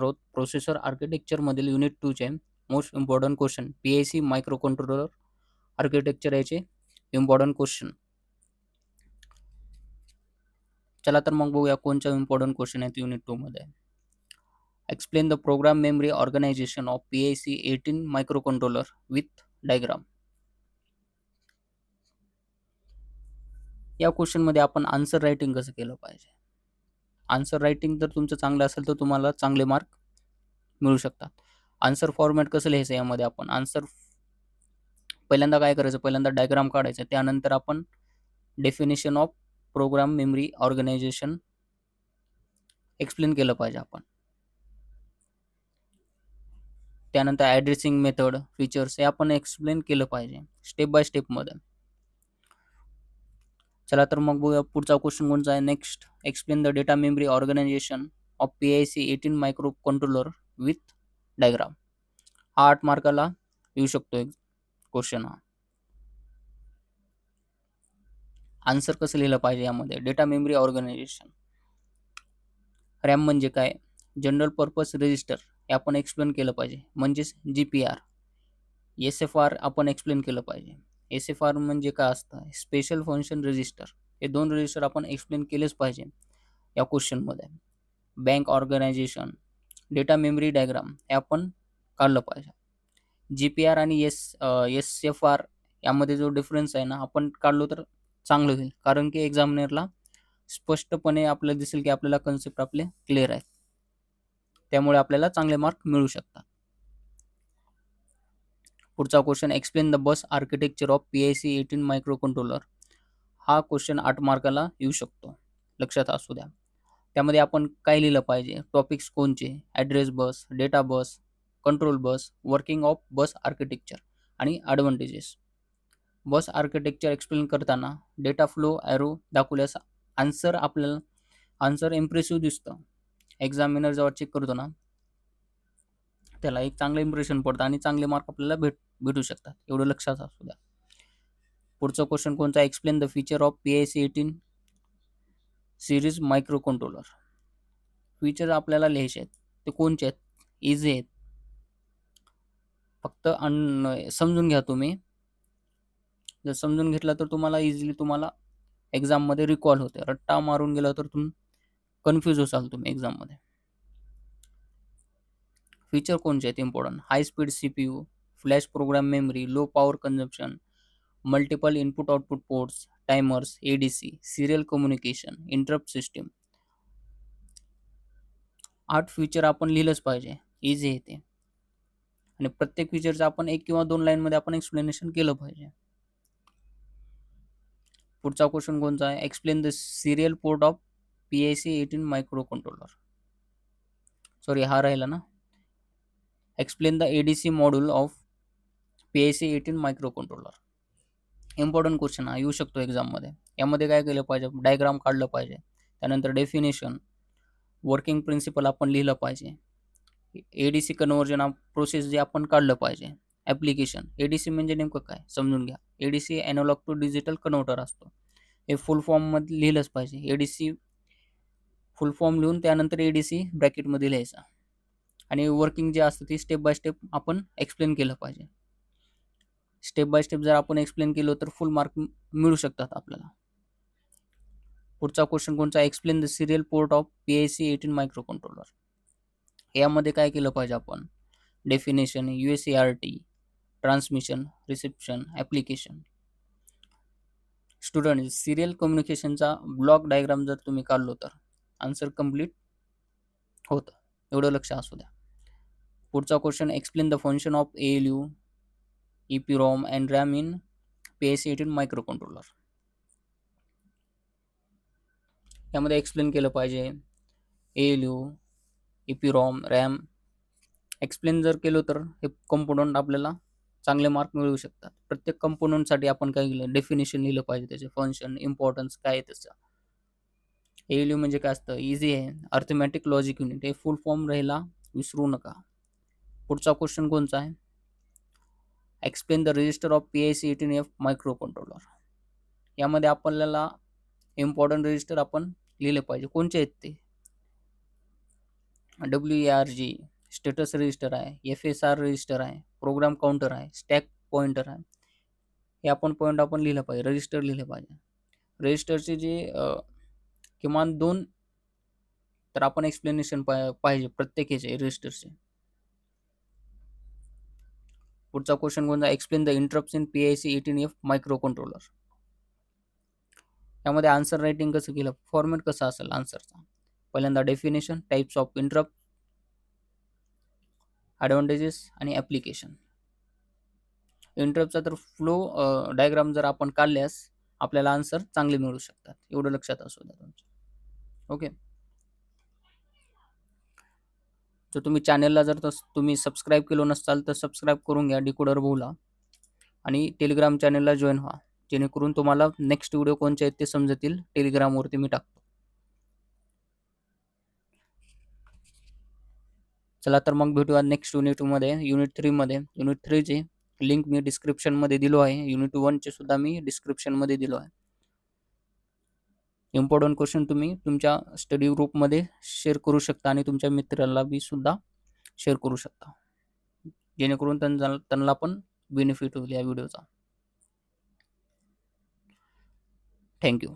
Processor architecture मधील unit 2 चे most important question PIC micro controller architecture याचे important question. चला तर मग बघूया कोणत्या इम्पॉर्टंट क्वेश्चन आहेत युनिट 2 मध्ये. Explain the program memory organisation of PIC 18 microcontroller with diagram. या क्वेश्चन मध्ये आपण आन्सर रायटिंग कसं केलं पाहिजे. आन्सर रायटिंग जर तुमचं चांगलं असेल तर तुम्हाला चांगले मार्क मिळू शकतात. आन्सर फॉर्मॅट कसं लिहायचं यामध्ये आपण आन्सर पहिल्यांदा काय करायचं, पहिल्यांदा डायग्राम काढायचं, त्यानंतर आपण definition of program memory organisation explain केलं पाहिजे आपण. त्यानंतर ॲड्रेसिंग मेथड फीचर्स हे आपण एक्सप्लेन केलं पाहिजे स्टेप बाय स्टेपमध्ये. चला तर मग बघूया पुढचा क्वेश्चन कोणता आहे. Next, explain the data memory organisation of PIC 18 microcontroller with diagram. हा 8 मार्काला येऊ शकतो क्वेश्चन. हा आन्सर कसं लिहिलं पाहिजे यामध्ये. डेटा मेमरी ऑर्गनायझेशन, रॅम म्हणजे काय, जनरल पर्पज रजिस्टर हे आपण एक्सप्लेन केलं पाहिजे म्हणजेच जीपीआर. एसएफआर आपण एक्सप्लेन केलं पाहिजे. एसएफआर म्हणजे काय असतं, स्पेशल फंक्शन रजिस्टर. हे दोन रजिस्टर आपण एक्सप्लेन केलेच पाहिजे या क्वेश्चनमध्ये. Bank organisation, data memory diagram हे आपण काढलं पाहिजे. जीपीआर आणि एसएफआर यामध्ये जो डिफरन्स आहे ना आपण काढलो तर चांगलं होईल, कारण की एक्झामिनरला स्पष्टपणे आपल्याला दिसेल की आपल्याला कन्सेप्ट आपले क्लिअर आहेत, त्यामुळे आपल्याला चांगले मार्क मिळू शकतात. पुढचा question, explain the bus architecture of PIC 18 micro controller. हा क्वेश्चन 8 मार्काला येऊ शकतो, लक्षात असू द्या. त्यामध्ये आपण काय लिहिलं पाहिजे, टॉपिक्स कोणचे, address bus, data bus, control bus, working of bus architecture आणि ॲडव्हान्टेजेस. बस आर्किटेक्चर एक्सप्लेन करताना डेटा फ्लो ॲरो दाखवल्यास आपल्याला आन्सर इम्प्रेसिव्ह दिसतं. एक्झामिनर जेव्हा चेक करतो ना त्याला एक चांगलं इम्प्रेशन पडतं आणि चांगले मार्क आपल्याला भेटू शकतात, एवढं लक्षात असू द्या. पुढचा क्वेश्चन कोणता, explain the feature of PIC 18 series micro controller. Feature आपल्याला लिहायचे आहेत, ते कोणचे आहेत, इझी आहेत, फक्त समजून घ्या तुम्ही. जर समजून घेतला तर तुम्हाला इझिली तुम्हाला एक्झाममध्ये रिकॉल होते. रट्टा मारून गेला तर तुम्ही कन्फ्यूज होसाल तुम्ही एक्झाममध्ये. फीचर कोणचे आहेत important, high speed CPU, flash program memory, low power consumption, multiple input output ports, timers, ADC, serial communication, interrupt system. 8 feature आपण लिहिलंच पाहिजे, इझी आहे ते. आणि प्रत्येक फीचरचं आपण 1 किंवा 2 लाईनमध्ये आपण एक्सप्लेनेशन केलं पाहिजे. पुढचा क्वेश्चन कोणता आहे, explain the serial port of PIC 18 micro controller. Sorry हा राहिला ना. Explain the ADC module of PIC 18 micro controller. Important question हा येऊ शकतो एक्झाममध्ये. यामध्ये काय केलं पाहिजे, डायग्राम काढलं पाहिजे, त्यानंतर डेफिनेशन, वर्किंग प्रिन्सिपल आपण लिहिलं पाहिजे, एडीसी कन्व्हर्जन प्रोसेस जे आपण काढलं पाहिजे, ॲप्लिकेशन. एडीसी म्हणजे नेमकं काय समजून घ्या. ADC analogue to digital converter असतो, हे फुल फॉर्ममध्ये लिहिलंच पाहिजे. एडीसी फुल फॉर्म लिहून त्यानंतर एडीसी ब्रॅकेटमध्ये लिहायचा आणि वर्किंग जे असतं ते स्टेप बाय स्टेप आपण एक्सप्लेन केलं पाहिजे. स्टेप बाय स्टेप जर आपण एक्सप्लेन केलं तर फुल मार्क मिळू शकतात आपल्याला. पुढचा क्वेश्चन कोणता, explain the serial port of PIC 18 microcontroller. यामध्ये काय केलं पाहिजे आपण, definition, USART, transmission, reception, application. Student, serial कम्युनिकेशनचा ब्लॉक डायग्राम जर तुम्ही काढलो तर आन्सर कंप्लीट होतं, एवढं लक्ष असू द्या. पुढचा question, explain the function of ALU, EPROM and RAM in PIC 18 microcontroller. यामध्ये एक्सप्लेन केलं पाहिजे एएलयू, EPROM, रॅम. एक्सप्लेन जर केलं तर हे कंपोनंट आपल्याला चांगले मार्क मिळू शकतात. प्रत्येक कंपोनंटसाठी आपण काय केलं, डेफिनेशन लिहिलं पाहिजे, त्याचे फंक्शन, इम्पॉर्टन्स काय आहे त्याचं. एएलयू म्हणजे काय असतं, इझी आहे, अर्थमॅटिक लॉजिक युनिट. हे फुल फॉर्म राहिला, विसरू नका. पुढचा क्वेश्चन कोणता आहे, explain the register of PIC 18F micro controller. यामध्ये आपल्याला इम्पॉर्टंट रजिस्टर आपण लिहिले पाहिजे, कोणते आहेत ते. WARG स्टेटस रजिस्टर आहे, FSR रजिस्टर आहे, प्रोग्राम काउंटर आहे, स्टॅक पॉइंटर आहे. हे आपण पॉईंट आपण लिहिलं पाहिजे, रजिस्टर लिहिले पाहिजे. रजिस्टरचे जे किमान 2 तर आपण एक्सप्लेनेशन पाहिजे प्रत्येक ह्याचे रजिस्टरचे. पुढचा क्वेश्चन कोणता, explain the interrupts in PIC 18F micro controller. यामध्ये आन्सर रायटिंग कसं केलं, फॉर्मॅट कसा असेल आन्सरचा. पहिल्यांदा definition, types of interrupt, advantages आणि ॲप्लिकेशन. इंटरप्टचा तर फ्लो डायग्राम जर आपण काढल्यास आपल्याला आन्सर चांगले मिळू शकतात, एवढं लक्षात असू द्या तुमच्या. ओके. जर तुम्ही चॅनलला जर तुम्ही सबस्क्राईब केलं नसाल तर सबस्क्राईब करून घ्या डिकोडर भाऊला, आणि टेलिग्राम चॅनलला जॉईन व्हा, जेणेकरून तुम्हाला नेक्स्ट व्हिडिओ कोणते आहेत ते समजतील. टेलिग्रामवरती मी टाकतो. चला तर मग भेटूया नेक्स्ट युनिटमध्ये, युनिट 3 मध्ये. युनिट 3 ची लिंक मी डिस्क्रिप्शनमध्ये दिलो आहे. युनिट 1 चे सुद्धा मी डिस्क्रिप्शनमध्ये दिलो आहे. इम्पॉर्टंट क्वेश्चन तुम्ही तुमच्या स्टडी ग्रुपमध्ये शेअर करू शकता आणि तुमच्या मित्राला बी सुद्धा शेअर करू शकता, जेणेकरून त्यांना पण बेनिफिट होईल या व्हिडिओचा. थँक्यू.